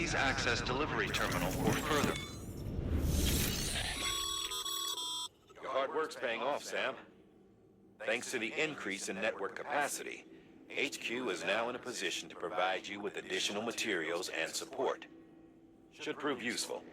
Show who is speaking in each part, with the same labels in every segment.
Speaker 1: Please access delivery terminal for further.
Speaker 2: Your hard work's paying off, Sam. Thanks to the increase in network capacity, HQ is now in a position to provide you with additional materials and support. Should prove useful.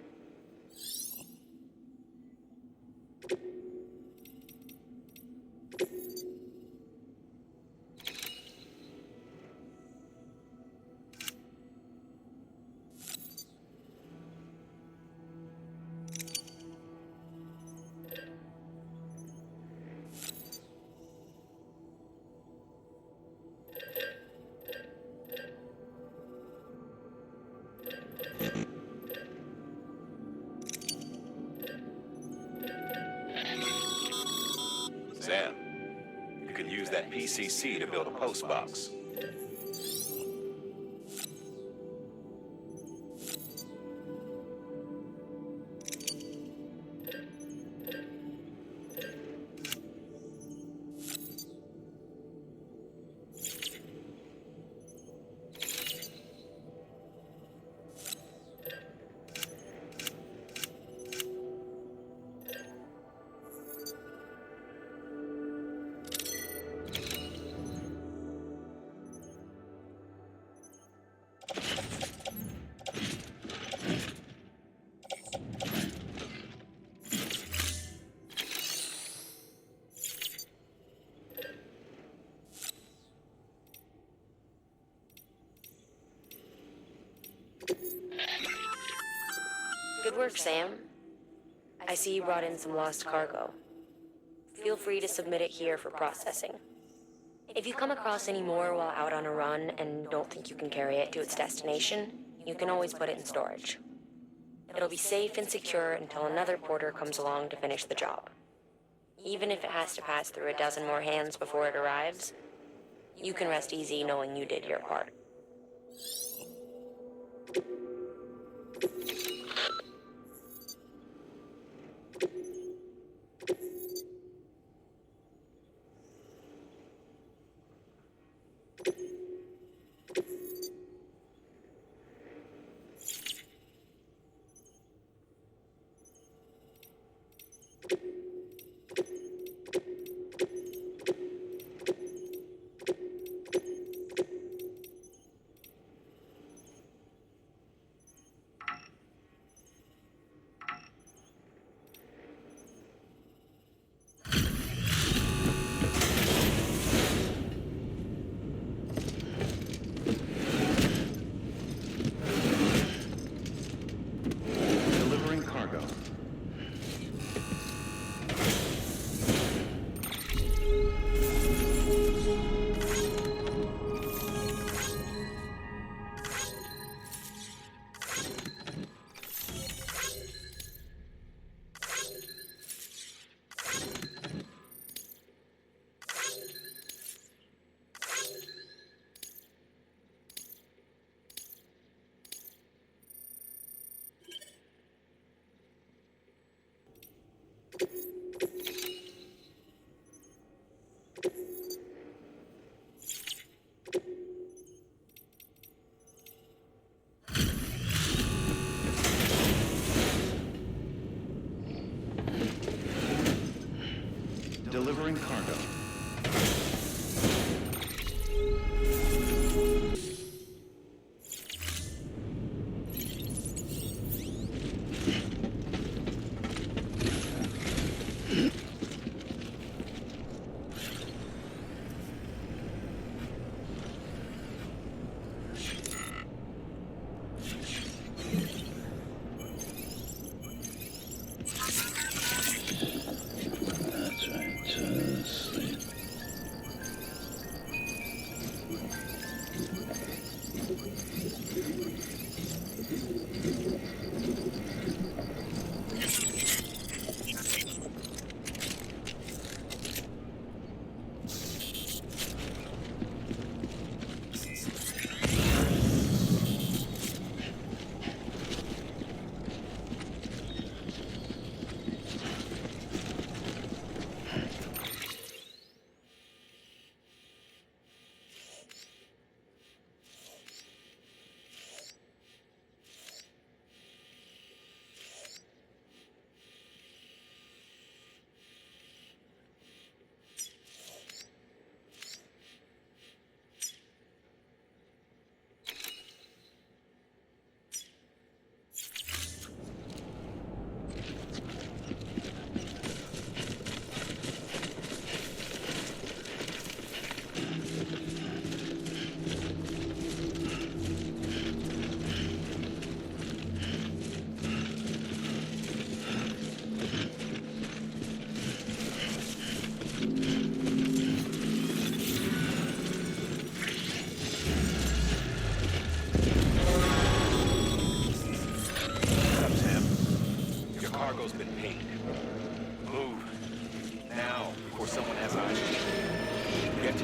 Speaker 2: Sam, you can use that PCC to build a post box.
Speaker 3: Good work, Sam. I see you brought in some lost cargo. Feel free to submit it here for processing. If you come across any more while out on a run and don't think you can carry it to its destination, you can always put it in storage. It'll be safe and secure until another porter comes along to finish the job. Even if it has to pass through a dozen more hands before it arrives, you can rest easy knowing you did your part.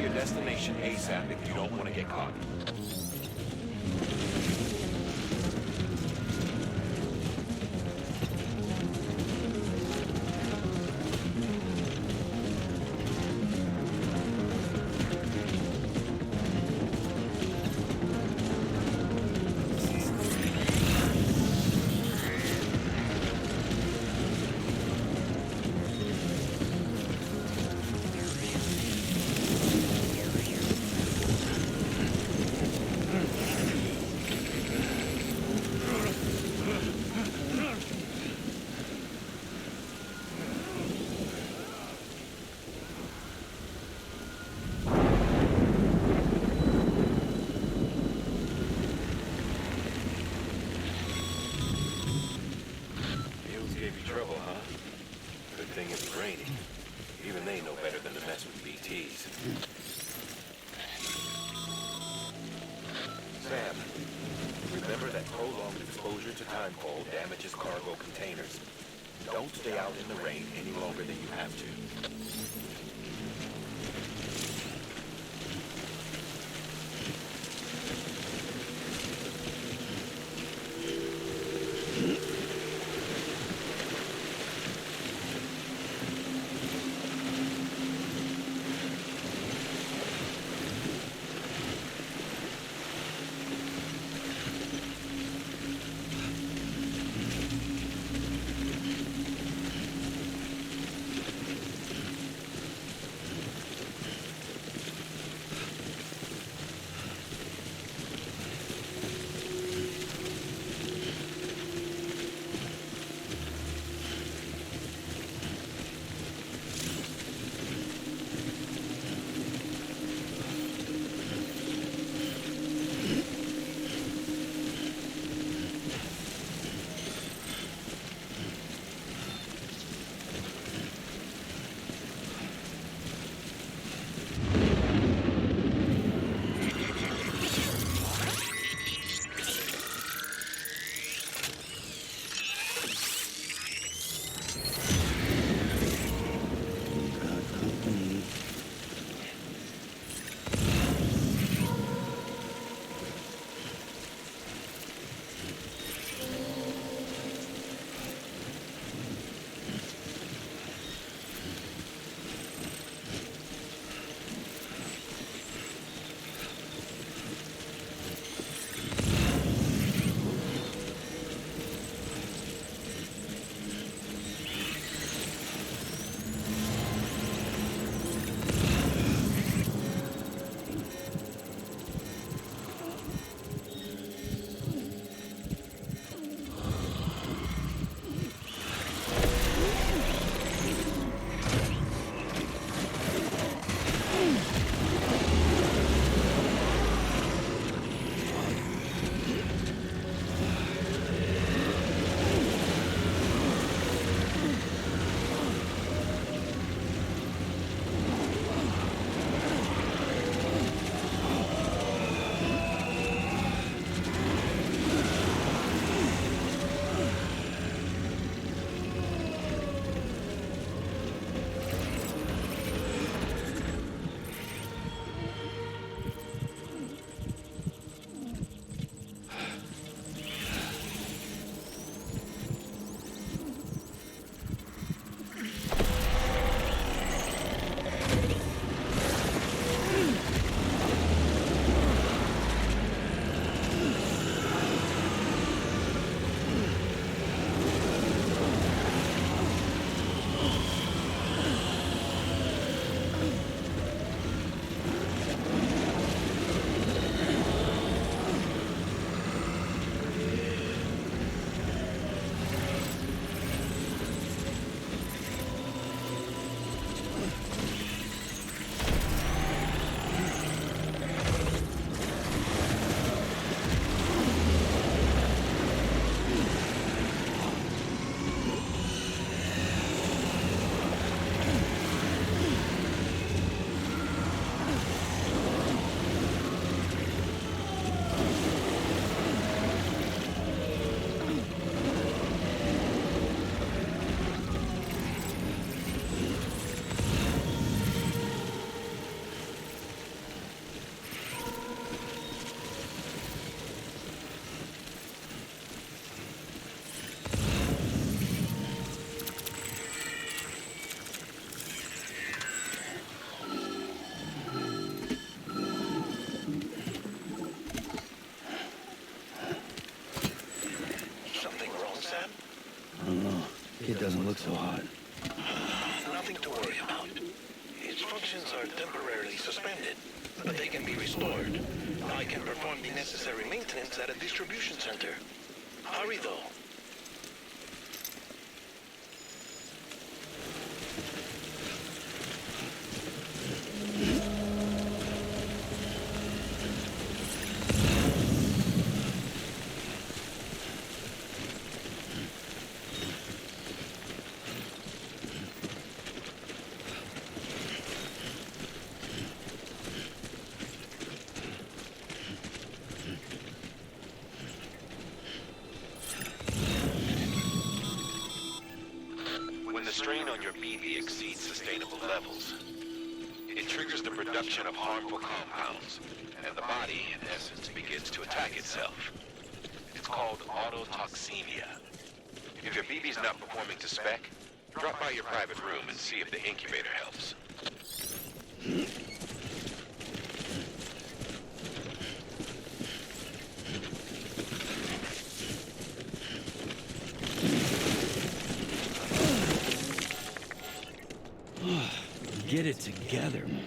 Speaker 2: to your destination ASAP if you don't want to get caught. Sam, remember that prolonged exposure to timefall damages cargo containers. Don't stay out in the rain any longer than you have to.
Speaker 4: look so hot.
Speaker 5: Nothing to worry about. Its functions are temporarily suspended, but they can be restored. I can perform the necessary maintenance at a distribution center. Hurry, though.
Speaker 2: When the strain on your BB exceeds sustainable levels, it triggers the production of harmful compounds, and the body, in essence, begins to attack itself. It's called autotoxemia. If your BB's not performing to spec, drop by your private room and see if the incubator helps.
Speaker 4: Get it together, man.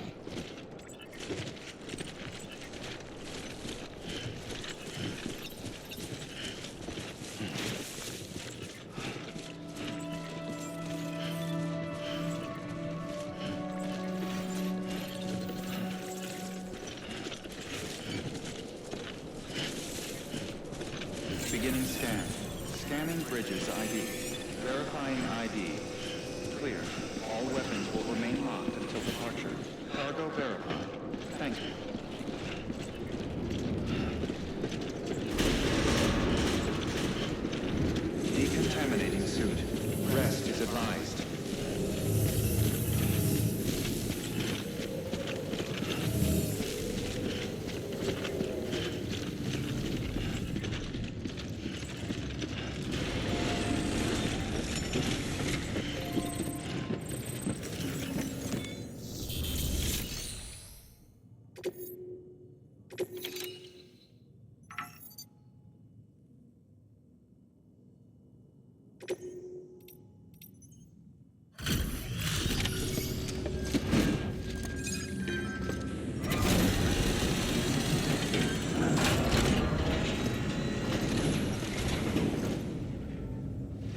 Speaker 6: Beginning scan. Scanning bridges ID. Verifying ID. Clear. All weapons will remain locked until departure. Cargo verified. Thank you. Decontaminating suit. Rest is advised.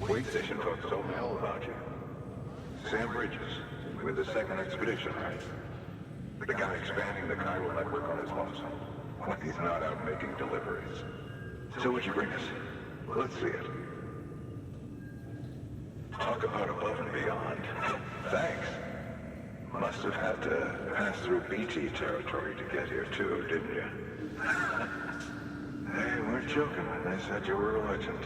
Speaker 7: Wait station folks told me all about you. Sam Bridges, with the second expedition, right? The guy expanding the chiral network on his lonesome when he's not out making deliveries. So what'd you bring us? Let's see it. Talk about above and beyond. Thanks. Must have had to pass through BT territory to get here too, didn't you? They weren't joking when they said you were a legend.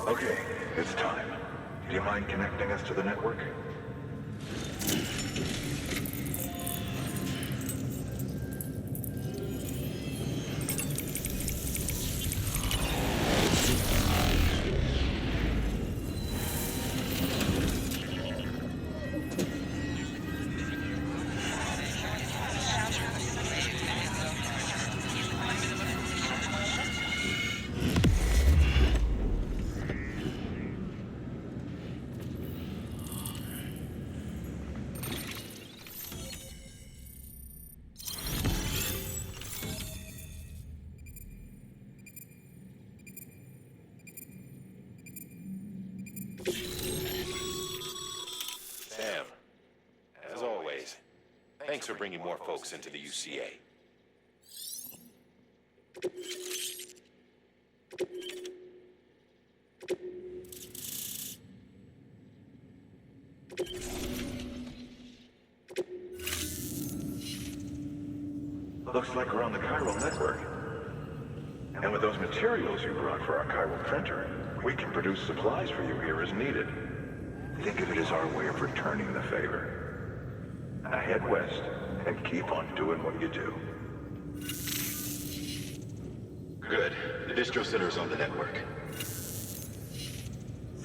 Speaker 7: Okay, it's time. Do you mind connecting us to the network?
Speaker 2: Sam, as always, thanks for bringing more folks into the UCA.
Speaker 7: Looks like we're on the chiral network. And with those materials you brought for our chiral printer, we can produce supplies for you here as needed. Think of it as our way of returning the favor. Now head west and keep on doing what you do.
Speaker 2: Good. The distro center is on the network.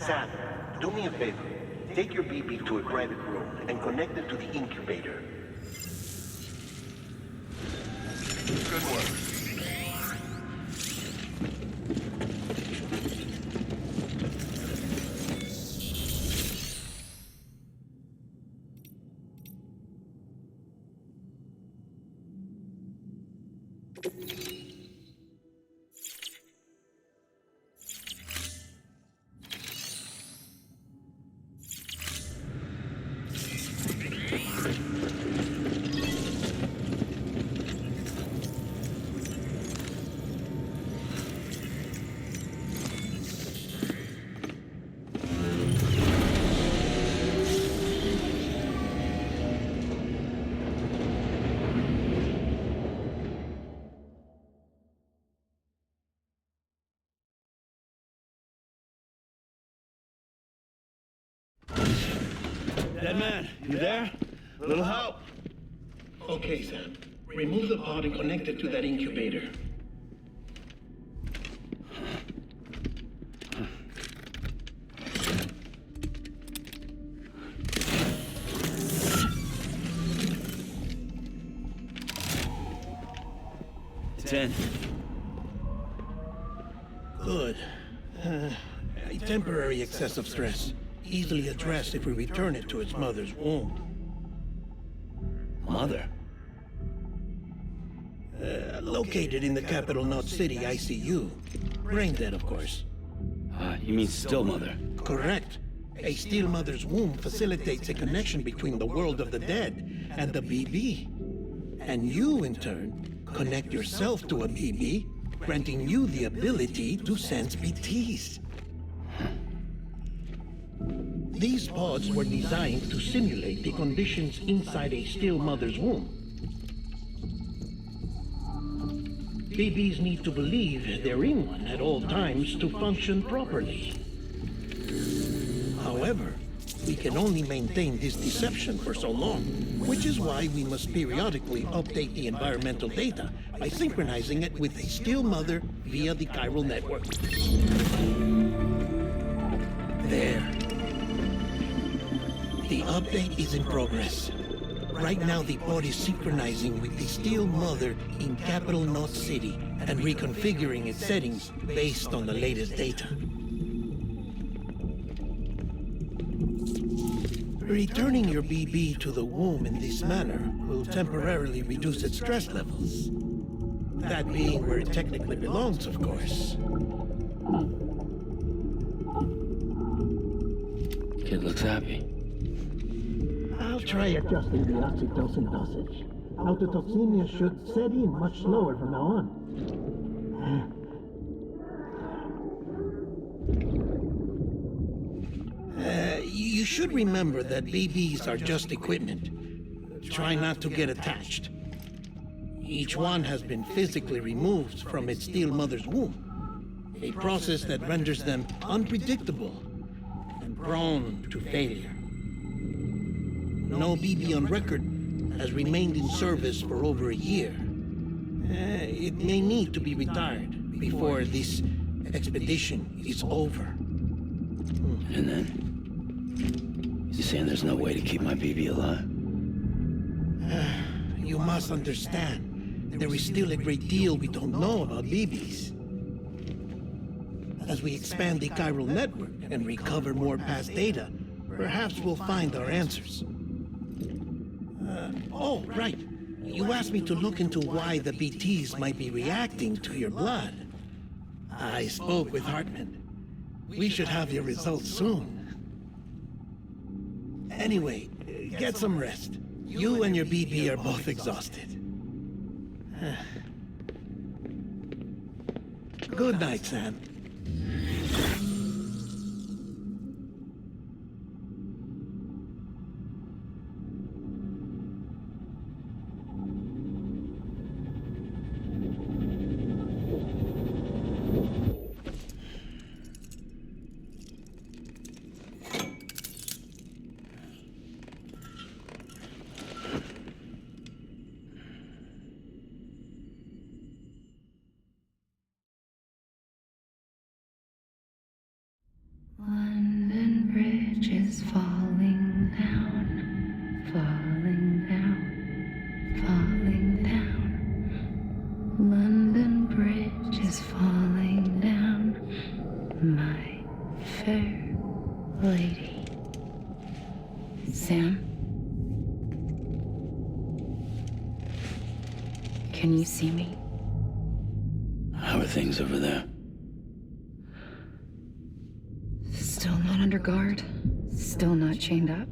Speaker 8: Sam, do me a favor. Take your BB to a private room and connect it to the incubator.
Speaker 1: Good work.
Speaker 4: Dead man, you there? Little help?
Speaker 5: Okay, Sam. Remove the pod and connect it to that incubator. Good. A temporary excess of stress. Easily addressed if we return it to its mother's womb.
Speaker 4: Mother?
Speaker 5: Located in the capital Knot City ICU. Brain dead, of course.
Speaker 4: You mean still mother?
Speaker 5: Correct. A steel mother's womb facilitates a connection between the world of the dead and the BB. And you, in turn, connect yourself to a BB, granting you the ability to sense BTs. These pods were designed to simulate the conditions inside a still mother's womb. BBs need to believe they're in one at all times to function properly. However, we can only maintain this deception for so long, which is why we must periodically update the environmental data by synchronizing it with a still mother via the chiral network. There. The update is in progress. Right now, the pod is synchronizing with the steel mother in capital Knot City and reconfiguring its settings based on the latest data. Returning your BB to the womb in this manner will temporarily reduce its stress levels. That being where it technically belongs, of course.
Speaker 4: Kid looks happy.
Speaker 5: I'll try adjusting the oxytocin dosage. Autotoxemia should set in much slower from now on. You should remember that BBs are just equipment. Try not to get attached. Each one has been physically removed from its steel mother's womb, a process that renders them unpredictable and prone to failure. No BB on record has remained in service for over a year. It may need to be retired before this expedition is over.
Speaker 4: And then? You saying there's no way to keep my BB alive?
Speaker 5: You must understand, there is still a great deal we don't know about BBs. As we expand the chiral network and recover more past data, perhaps we'll find our answers. Oh, right. You asked me to look into why the BTs might be reacting to your blood. I spoke with Hartman. We should have your results soon. Anyway, get some rest. You and your BB are both exhausted. Good night, Sam.
Speaker 9: Can you see me?
Speaker 4: How are things over there?
Speaker 9: Still not under guard. Still not chained up.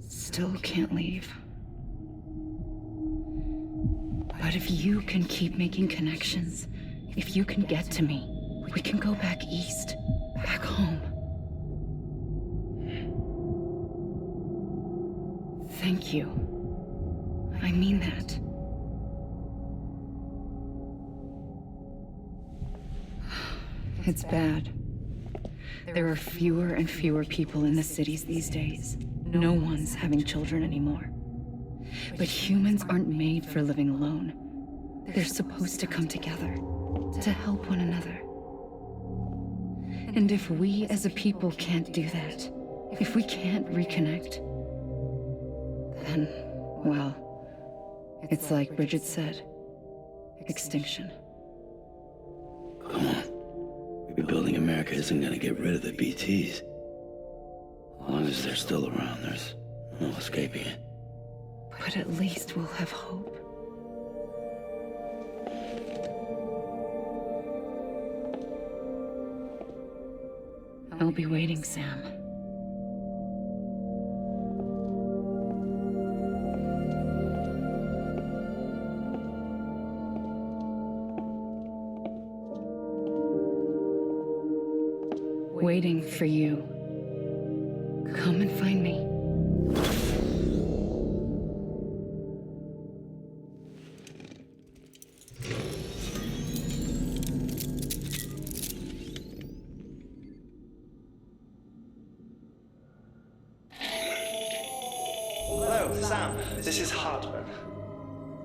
Speaker 9: Still can't leave. But if you can keep making connections, if you can get to me, we can go back east, back home. Thank you. I mean that. It's bad. There are fewer and fewer people in the cities these days. No one's having children anymore. But humans aren't made for living alone. They're supposed to come together, to help one another. And if we as a people can't do that, if we can't reconnect, then, well, it's like Bridget said, extinction.
Speaker 4: Come on. Rebuilding America isn't gonna get rid of the BTs. As long as they're still around, there's no escaping it.
Speaker 9: But at least we'll have hope. I'll be waiting, Sam. Waiting for you. Come and find me.
Speaker 10: Hello, Sam. This is Hartman.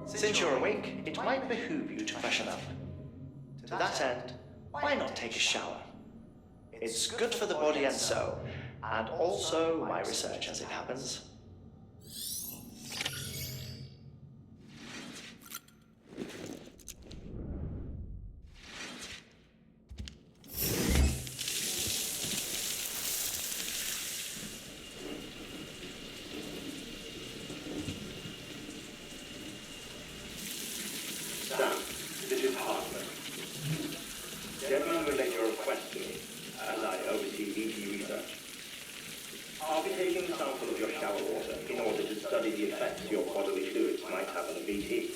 Speaker 10: Since you're awake, it might behoove you to freshen up. To that end, why not take a shower? It's good for the body and soul, and also my research as it happens.
Speaker 7: Sam, this is Hartman. Gentlemen relay your request to me, as I oversee BT research. I'll be taking a sample of your shower water in order to study the effects your bodily fluids might have on a BT.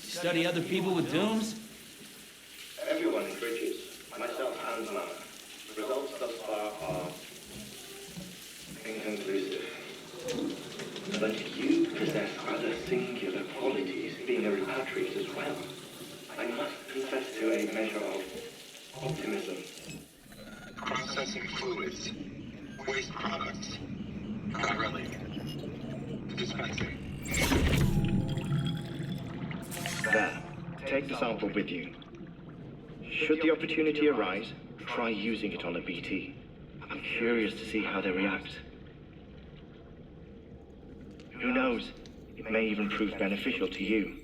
Speaker 11: Study other people with dooms?
Speaker 7: Everyone in Bridges, myself and Mama. Results thus far are inconclusive. But you possess other singular qualities, being a repatriate as well. I must confess to a measure of optimism.
Speaker 5: Processing fluids. Waste products. Correlling. Dispensing.
Speaker 7: There, take the sample with you. Should the opportunity arise, try using it on a BT. I'm curious to see how they react. Who knows? It may even prove beneficial to you.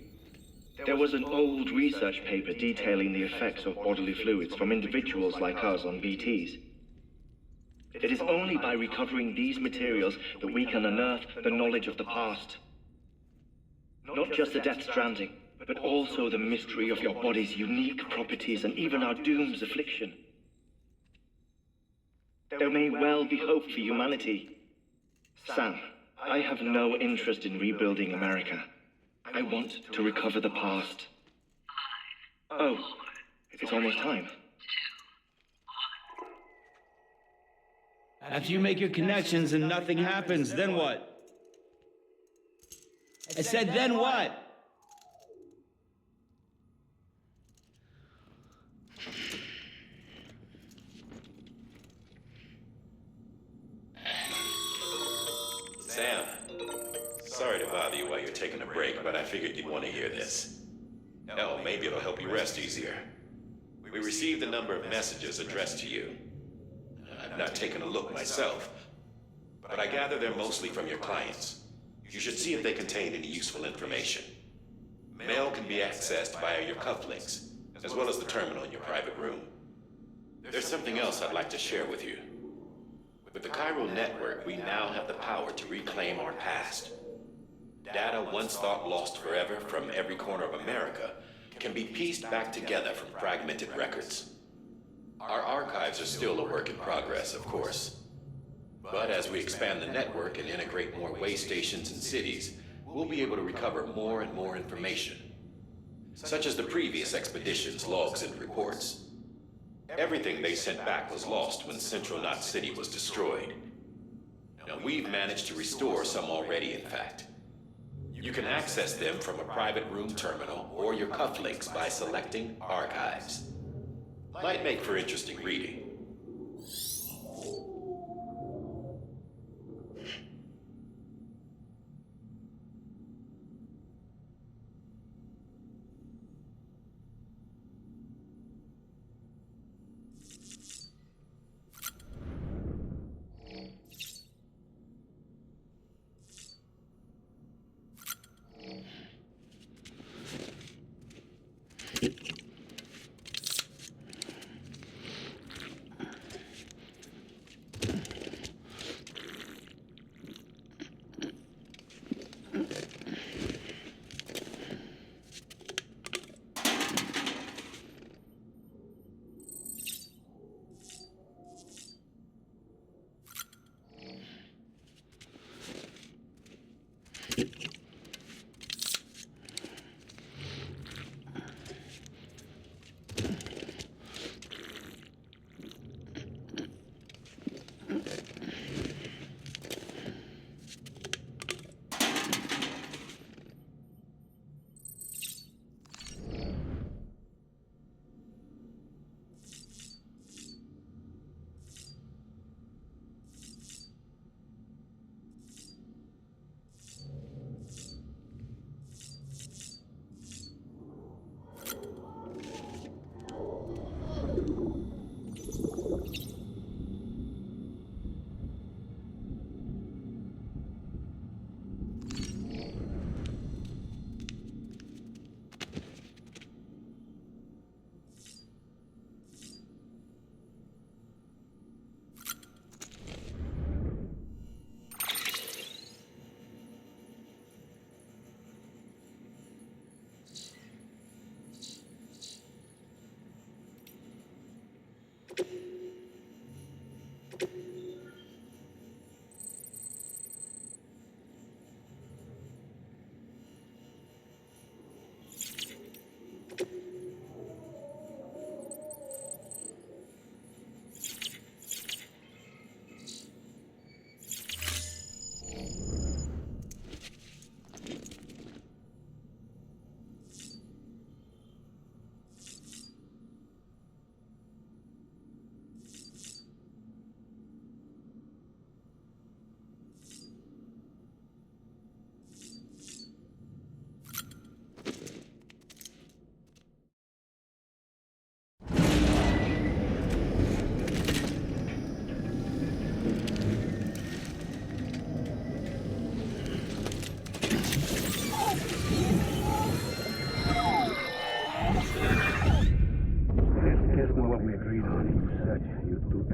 Speaker 7: There was an old research paper detailing the effects of bodily fluids from individuals like us on BTs. It is only by recovering these materials that we can unearth the knowledge of the past. Not just the death stranding, but also the mystery of your body's unique properties and even our doom's affliction. There may well be hope for humanity. Sam, I have no interest in rebuilding America. I want to recover the past. Oh, it's almost time.
Speaker 11: After you make your connections and nothing happens, then what? I said, then what?
Speaker 2: Sam, sorry to bother you while you're taking a break, but I figured you'd want to hear this. Hell, maybe it'll help you rest easier. We received a number of messages addressed to you. I've not taken a look myself, but I gather they're mostly from your clients. You should see if they contain any useful information. Mail can be accessed via your cufflinks, as well as the terminal in your private room. There's something else I'd like to share with you. With the chiral network, we now have the power to reclaim our past. Data once thought lost forever from every corner of America can be pieced back together from fragmented records. Our archives are still a work in progress, of course. But as we expand the network and integrate more way stations and cities, we'll be able to recover more and more information, such as the previous expedition's logs and reports. Everything they sent back was lost when Central Knot City was destroyed. Now, we've managed to restore some already, in fact. You can access them from a private room terminal or your cufflinks by selecting Archives. Might make for interesting reading.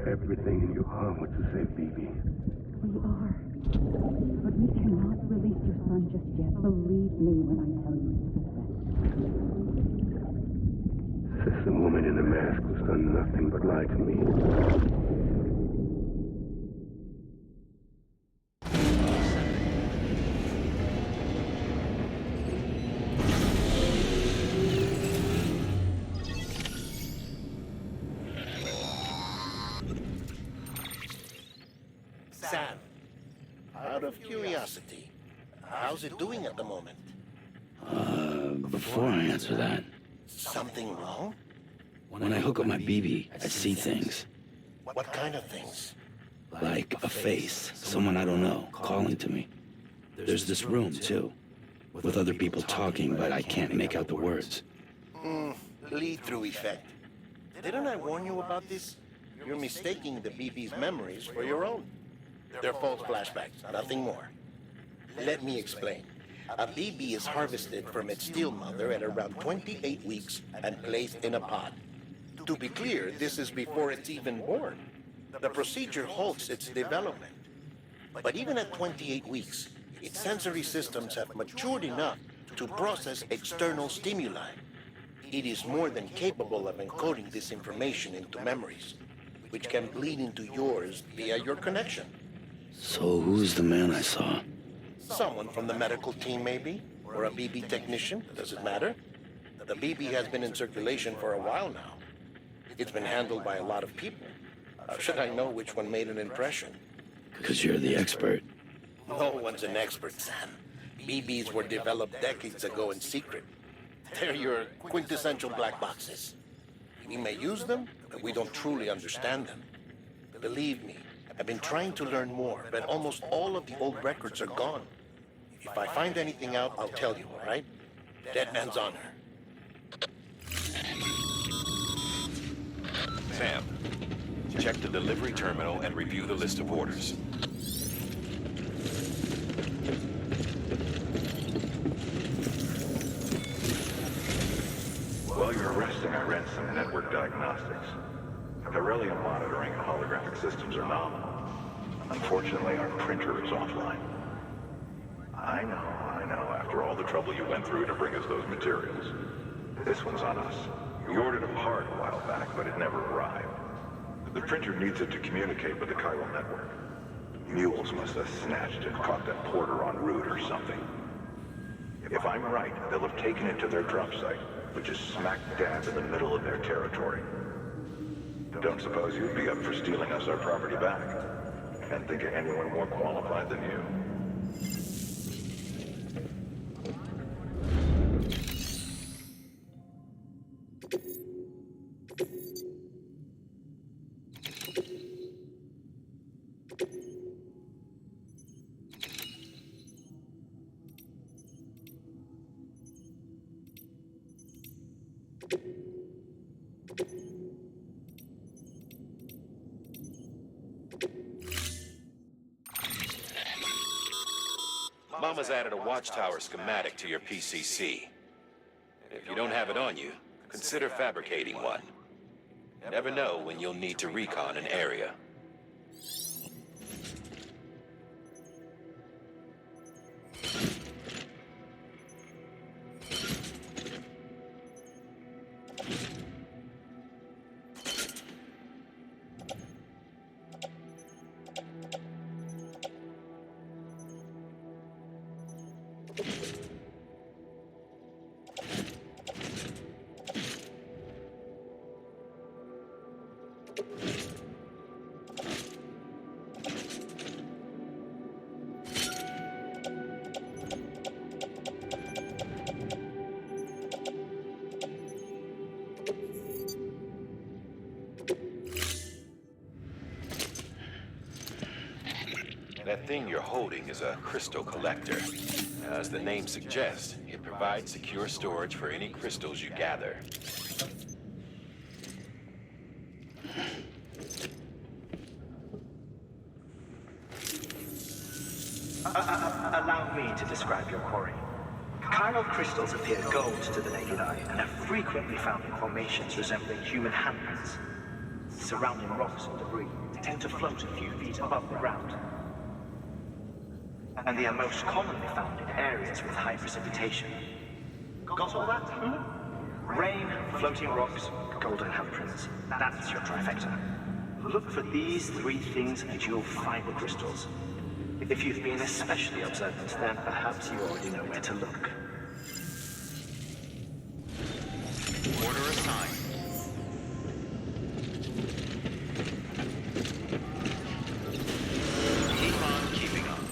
Speaker 12: Everything in your power to save BB.
Speaker 13: We are. But we cannot release your son just yet. Believe me when I tell you it's for the best.
Speaker 12: This woman in the mask has done nothing but lie to me.
Speaker 8: Sam, out of curiosity, how's it doing at the moment?
Speaker 4: Before I answer that,
Speaker 8: Something wrong?
Speaker 4: when I hook up my BB, I see things.
Speaker 8: What kind of things?
Speaker 4: Like a face, someone I don't know, calling to me. There's this room, too, with other people talking, but I can't make out the words.
Speaker 8: Lead-through effect. Didn't I warn you about this? You're mistaking the BB's memories for your own. They're false flashbacks, nothing more. Let me explain. A BB is harvested from its steel mother at around 28 weeks and placed in a pod. To be clear, this is before it's even born. The procedure halts its development. But even at 28 weeks, its sensory systems have matured enough to process external stimuli. It is more than capable of encoding this information into memories, which can bleed into yours via your connection.
Speaker 4: So who's the man I saw?
Speaker 8: Someone from the medical team, maybe? Or a BB technician? Does it matter? The BB has been in circulation for a while now. It's been handled by a lot of people. How should I know which one made an impression?
Speaker 4: Because you're the expert.
Speaker 8: No one's an expert, Sam. BBs were developed decades ago in secret. They're your quintessential black boxes. We may use them, but we don't truly understand them. Believe me, I've been trying to learn more, but almost all of the old records are gone. If I find anything out, I'll tell you, all right? Dead man's honor.
Speaker 2: Sam, check the delivery terminal and review the list of orders.
Speaker 7: While you're resting, I ran some network diagnostics. Beryllium monitoring and holographic systems are nominal. Unfortunately, our printer is offline. I know. After all the trouble you went through to bring us those materials. This one's on us. We ordered a part a while back, but it never arrived. The printer needs it to communicate with the chiral network. Mules must have snatched and caught that porter en route or something. If I'm right, they'll have taken it to their drop site, which is smack dab in the middle of their territory. Don't suppose you'd be up for stealing us our property back? Can't think of anyone more qualified than you.
Speaker 2: Mama's added a watchtower schematic to your PCC. If you don't have it on you, consider fabricating one. Never know when you'll need to recon an area. That thing you're holding is a crystal collector. As the name suggests, it provides secure storage for any crystals you gather.
Speaker 10: Allow me to describe your quarry. Chiral crystals appear gold to the naked eye and are frequently found in formations resembling human handprints. Surrounding rocks and debris tend to float a few feet above the ground. And they are most commonly found in areas with high precipitation. Got all that? Rain, floating rocks, golden handprints. That's your trifecta. Look for these three things and you'll find the crystals. If you've been especially observant, then perhaps you already know where to look.
Speaker 6: Order assigned. Keep on keeping on.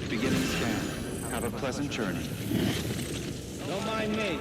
Speaker 6: Beginning scan. Have a pleasant journey.
Speaker 11: Don't mind me.